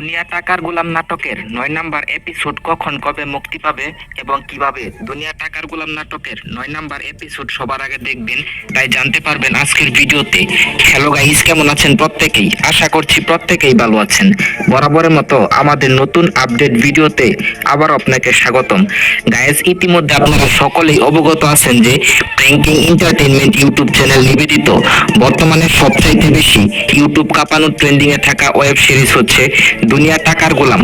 দুনিয়া টাকার গোলাম নাটকের ৯ নাম্বার এপিসোড কখন কবে মুক্তি পাবে এবং কিভাবে দুনিয়া টাকার গোলাম নাটকের ৯ নাম্বার এপিসোড সবার আগে দেখবেন তাই জানতে পারবেন আজকের ভিডিওতে। হ্যালো গাইস, কেমন আছেন প্রত্যেকেই? আশা করছি প্রত্যেকেই ভালো আছেন। বরাবরের মতো আমাদের নতুন আপডেট ভিডিওতে আবার আপনাকে স্বাগতম। গাইস, ইতিমধ্যে আপনারা সকলেই অবগত আছেন যে প্র্যাঙ্কিং এন্টারটেইনমেন্ট ইউটিউব চ্যানেল নিবেদিত বর্তমানে সবচাইতে বেশি ইউটিউব কাঁপানো ট্রেন্ডিং এ থাকা ওয়েব সিরিজ হচ্ছে দুনিয়া টাকার গোলাম।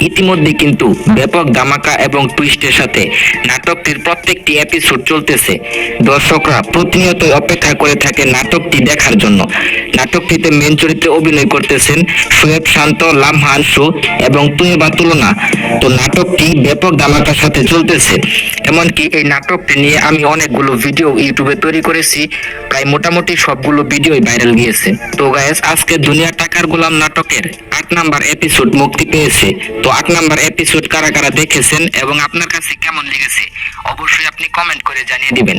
ইতিমধ্যে কিন্তু ব্যাপক ধামাকা এবং টুইস্টের সাথে নাটকটির প্রত্যেকটি এপিসোড চলতেছে। দর্শকরা প্রতিনিয়ত অপেক্ষা করে থাকে নাটকটি দেখার জন্য। নাটকটিতে মেন চরিত্রে অভিনয় করতেছেন শোয়েব শান্ত, লামহান শো এবং তুয়েবা তুলনা। তো নাটকটি ব্যাপক ধামাকার সাথে চলতেছে। এমনকি এই নাটকটি নিয়ে আমি অনেকগুলো ভিডিও ইউটিউবে তৈরি করেছি, প্রায় মোটামুটি সবগুলো ভিডিওই ভাইরাল গিয়েছে। তো গাইস, আজকে দুনিয়া টাকার গোলাম নাটকের ৮ নাম্বার এপিসোড মুক্তি পেয়েছে। তো ৮ নাম্বার এপিসোড কারা কারা দেখেছেন এবং আপনার কাছে কেমন লেগেছে অবশ্যই আপনি কমেন্ট করে জানিয়ে দিবেন।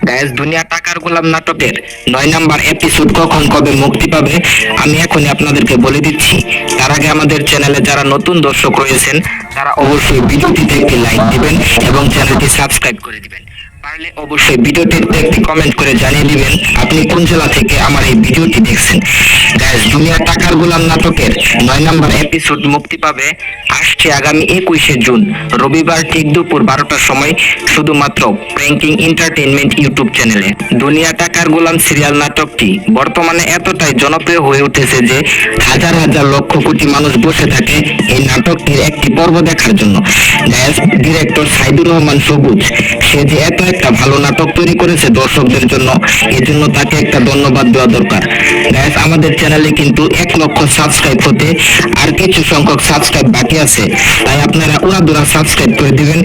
গাইস, দুনিয়া টাকার গোলাম নাটকের ৯ নাম্বার এপিসোড কখন কবে মুক্তি পাবে আমি এখনই আপনাদেরকে বলে দিচ্ছি। তার আগে আমাদের চ্যানেলে যারা নতুন দর্শক রয়েছেন তারা অবশ্যই ভিডিওটিতে একটি লাইক দিবেন এবং চ্যানেলটি সাবস্ক্রাইব করে দিবেন। পারলে অবশ্যই ভিডিওটিতে একটি কমেন্ট করে জানিয়ে দিবেন আপনি কোন জেলা থেকে আমার এই ভিডিওটি দেখছেন। গাইস, দুনিয়া টাকার গোলাম নাটকের ৯ নাম্বার এপিসোড মুক্তি পাবে আসছে আগামী ২১শে জুন রবিবার ঠিক দুপুর ১২টার সময় শুধুমাত্র প্র্যাঙ্কিং এন্টারটেইনমেন্ট ইউটিউব চ্যানেলে। দুনিয়া টাকার গোলাম সিরিয়াল নাটকটি বর্তমানে এতটাই জনপ্রিয় হয়ে উঠেছে যে হাজার হাজার লক্ষ কোটি মানুষ বসে থাকে এই নাটকটির একটি পর্ব দেখার জন্য। গাইস, ডিরেক্টর সাইদুর রহমান সবুজ সে যে এত একটা ভালো নাটক তৈরি করেছে দর্শকদের জন্য, এজন্য তাকে একটা ধন্যবাদ দেওয়া দরকার। গাইস, আমাদের চ্যানেলে কিন্তু ১ লক্ষ সাবস্ক্রাইব হতে আর কিছু সংখ্যক সাবস্ক্রাইব বাকি আছে, তাই আপনারা উড়াদুরা সাবস্ক্রাইব করে দিবেন।